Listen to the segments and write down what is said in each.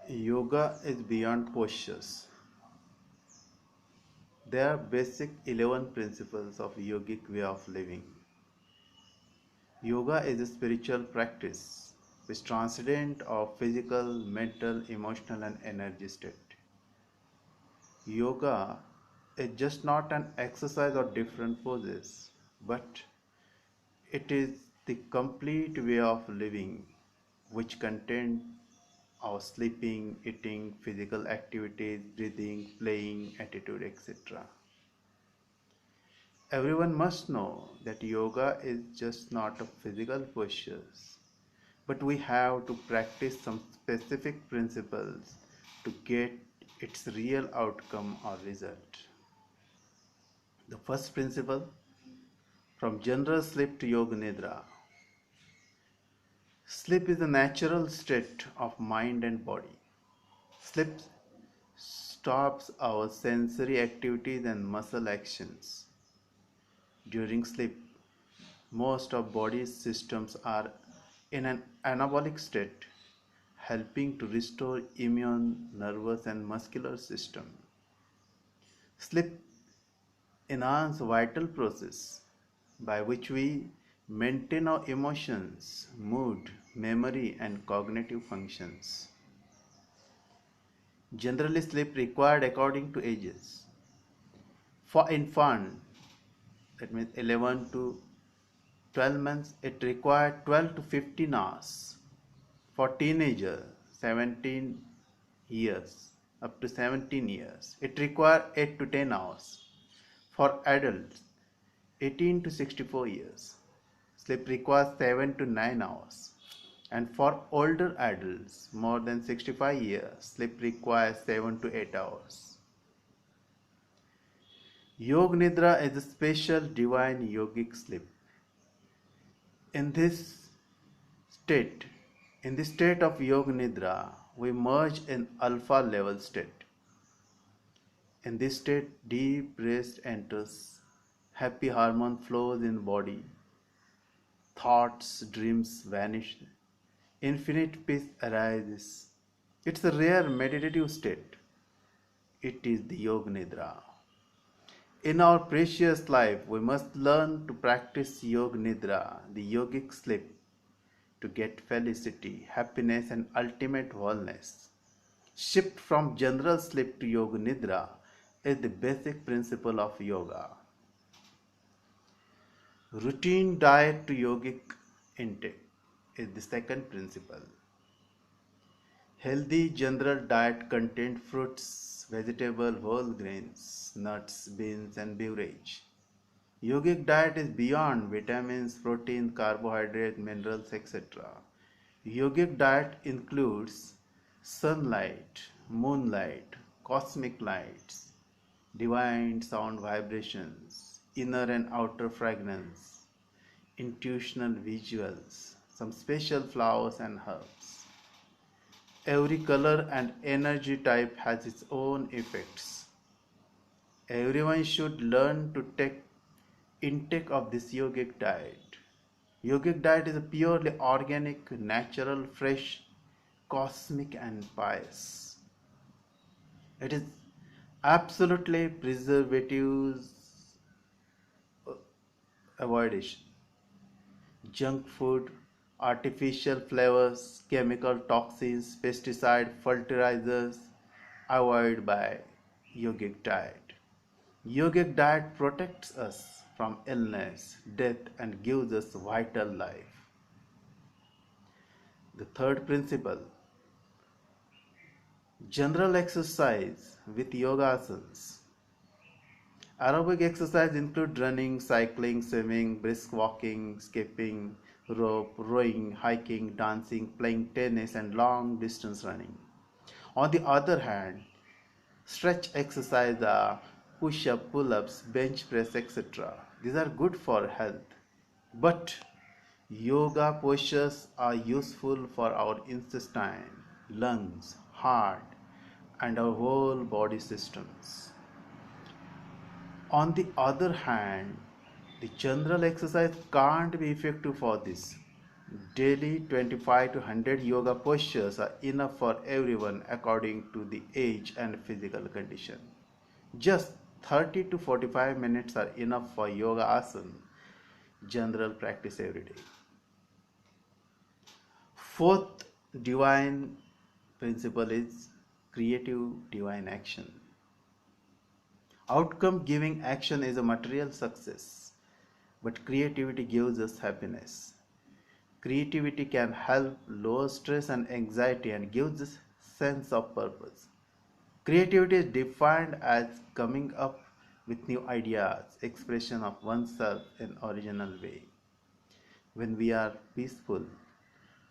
Yoga is beyond postures. There are basic 11 principles of yogic way of living. Yoga is a spiritual practice which transcends our physical, mental, emotional and energy state. Yoga is just not an exercise or different poses, but it is the complete way of living which contains our sleeping, eating, physical activities, breathing, playing, attitude, etc. Everyone must know that yoga is just not a physical postures, but we have to practice some specific principles to get its real outcome or result. The first principle, from general sleep to yoga nidra. Sleep is a natural state of mind and body. Sleep stops our sensory activities and muscle actions. During sleep, most of body's systems are in an anabolic state, helping to restore immune, nervous and muscular system. Sleep enhances vital process by which we maintain our emotions, mood, memory and cognitive functions. Generally, sleep required according to ages. For infant, that means 11 to 12 months, it required 12 to 15 hours. For teenager, 17 years, up to 17 years, it required 8 to 10 hours. For adults, 18 to 64 years, sleep requires 7 to 9 hours. And for older adults, more than 65 years, sleep requires 7 to 8 hours. Yog Nidra is a special divine yogic sleep. In this state, in the state of Yog Nidra, we merge in alpha level state. In this state, deep rest enters, happy hormone flows in body, thoughts, dreams vanish, infinite peace arises. It's a rare meditative state. It is the Yog Nidra. In our precious life, we must learn to practice Yog Nidra, the yogic sleep, to get felicity, happiness, and ultimate wellness. Shift from general sleep to Yoga Nidra is the basic principle of yoga. Routine diet to yogic intake is the second principle. Healthy general diet contains fruits, vegetables, whole grains, nuts, beans, and beverage. Yogic diet is beyond vitamins, protein, carbohydrates, minerals, etc. Yogic diet includes sunlight, moonlight, cosmic lights, divine sound vibrations, inner and outer fragrance, intuitional visuals, some special flowers and herbs. Every color and energy type has its own effects. Everyone should learn to take intake of this yogic diet. Yogic diet is a purely organic, natural, fresh, cosmic and pious. It is absolutely preservatives avoidation. Junk food, artificial flavors, chemical toxins, pesticide, fertilizers avoided by yogic diet. Yogic diet protects us from illness, death and gives us vital life. The third principle, general exercise with yoga asanas. Aerobic exercise include running, cycling, swimming, brisk walking, skipping, rope, rowing, hiking, dancing, playing tennis, and long distance running. On the other hand, stretch exercise are push up, pull ups, bench press, etc. These are good for health. But yoga postures are useful for our intestine, lungs, heart, and our whole body systems. On the other hand, the general exercise can't be effective for this. Daily 25 to 100 yoga postures are enough for everyone according to the age and physical condition. Just 30 to 45 minutes are enough for yoga asana, general practice every day. Fourth divine principle is creative divine action. Outcome giving action is a material success, but creativity gives us happiness. Creativity can help lower stress and anxiety and gives us sense of purpose. Creativity is defined as coming up with new ideas, expression of oneself in original way. When we are peaceful,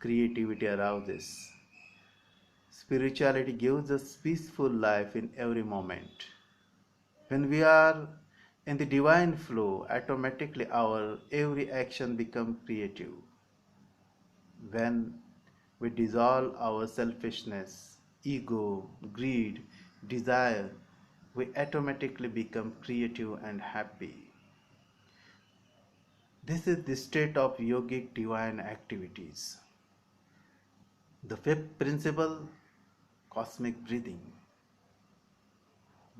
creativity arouses. Spirituality gives us peaceful life in every moment. When we are in the divine flow, automatically our every action becomes creative. When we dissolve our selfishness, ego, greed, desire, we automatically become creative and happy. This is the state of yogic divine activities. The fifth principle, cosmic breathing.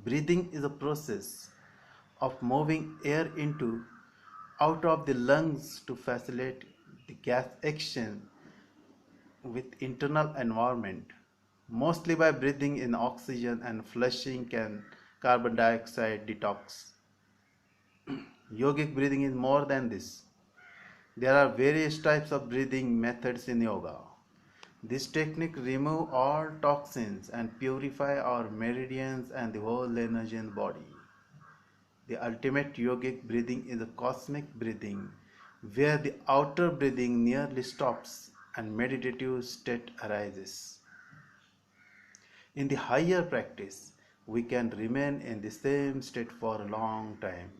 Breathing is a process of moving air into out of the lungs to facilitate the gas exchange with internal environment, mostly by breathing in oxygen and flushing carbon dioxide detox. Yogic breathing is more than this. There are various types of breathing methods in yoga. This technique removes all toxins and purify our meridians and the whole energy in the body. The ultimate yogic breathing is a cosmic breathing where the outer breathing nearly stops and meditative state arises. In the higher practice, we can remain in the same state for a long time.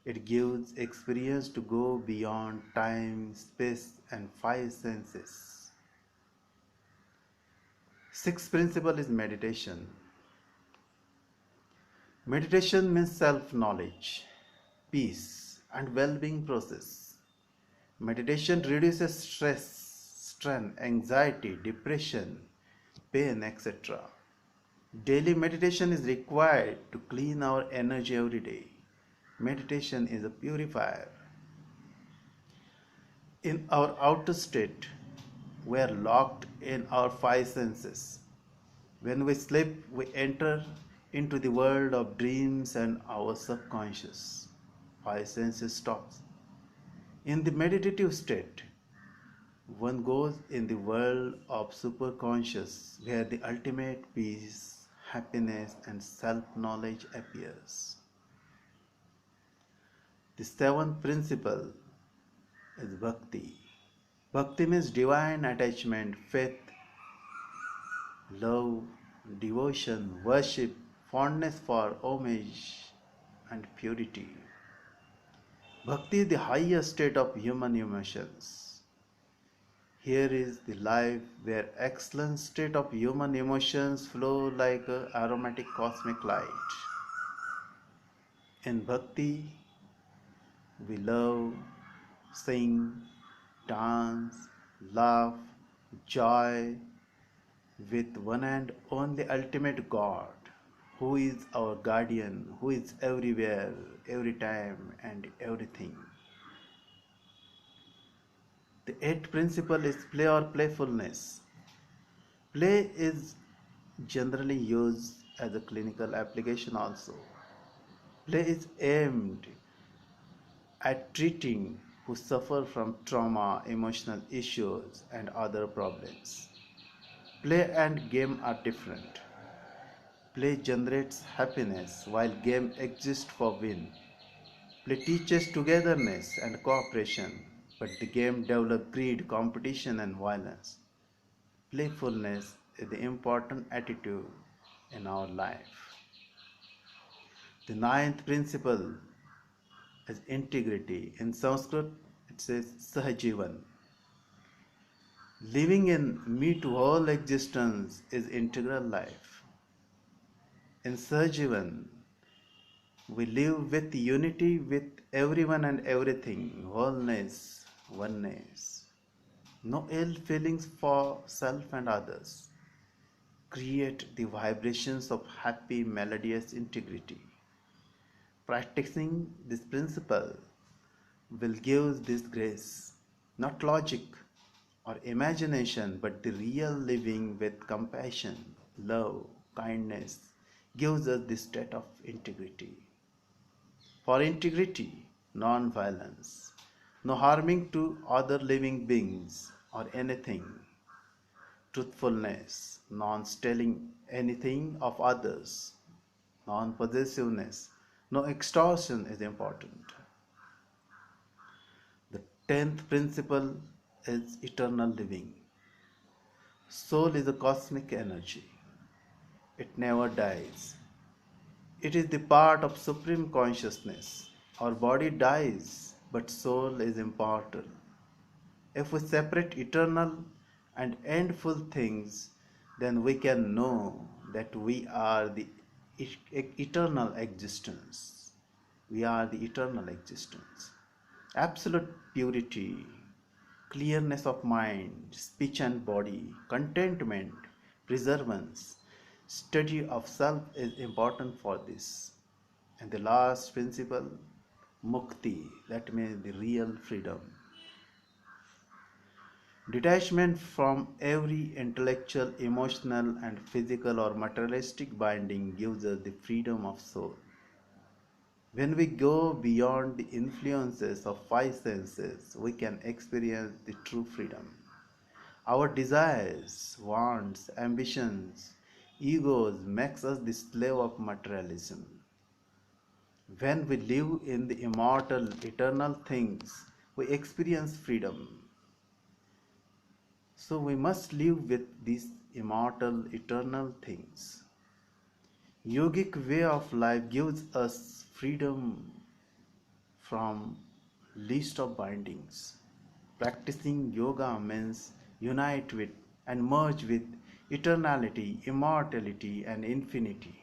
It gives experience to go beyond time, space, and five senses. Sixth principle is meditation. Meditation means self-knowledge, peace, and well-being process. Meditation reduces stress, strain, anxiety, depression, pain, etc. Daily meditation is required to clean our energy every day. Meditation is a purifier. In our outer state, we are locked in our five senses. When we sleep, we enter into the world of dreams and our subconscious. Five senses stops. In the meditative state, one goes in the world of superconscious where the ultimate peace, happiness, and self-knowledge appears. The seventh principle is bhakti. Bhakti means divine attachment, faith, love, devotion, worship, fondness for homage, and purity. Bhakti is the highest state of human emotions. Here is the life where excellent state of human emotions flow like an aromatic cosmic light. In bhakti, we love, sing, dance, laugh, joy with one and only ultimate God, who is our guardian, who is everywhere, every time, and everything. The eighth principle is play or playfulness. Play is generally used as a clinical application also. Play is aimed at treating who suffer from trauma, emotional issues, and other problems. Play and game are different. Play generates happiness while game exists for win. Play teaches togetherness and cooperation, but the game develops greed, competition, and violence. Playfulness is the important attitude in our life. The ninth principle is integrity. In Sanskrit, it says Sahajivan. Living in me to all existence is integral life. In Sahajivan, we live with unity with everyone and everything, wholeness, oneness. no ill feelings for self and others. Create the vibrations of happy, melodious integrity. Practicing this principle will give this grace, not logic or imagination, but the real living with compassion, love, kindness gives us the state of integrity. For integrity, non-violence, no harming to other living beings or anything, truthfulness, non-stealing anything of others, non-possessiveness, no extortion is important. The 10th principle is eternal living. Soul is a cosmic energy. It never dies. It is the part of supreme consciousness. Our body dies, but soul is immortal. If we separate eternal and endful things, then we can know that we are the eternal existence. We are the eternal existence. Absolute purity, clearness of mind, speech and body, contentment, preservance, study of self is important for this. And the last principle, mukti, that means the real freedom. Detachment from every intellectual, emotional, and physical or materialistic binding gives us the freedom of soul. When we go beyond the influences of five senses, we can experience the true freedom. Our desires, wants, ambitions, egos makes us the slave of materialism. When we live in the immortal, eternal things, we experience freedom. So we must live with these immortal, eternal things. Yogic way of life gives us freedom from least of bindings. Practicing yoga means unite with and merge with eternality, immortality, and infinity.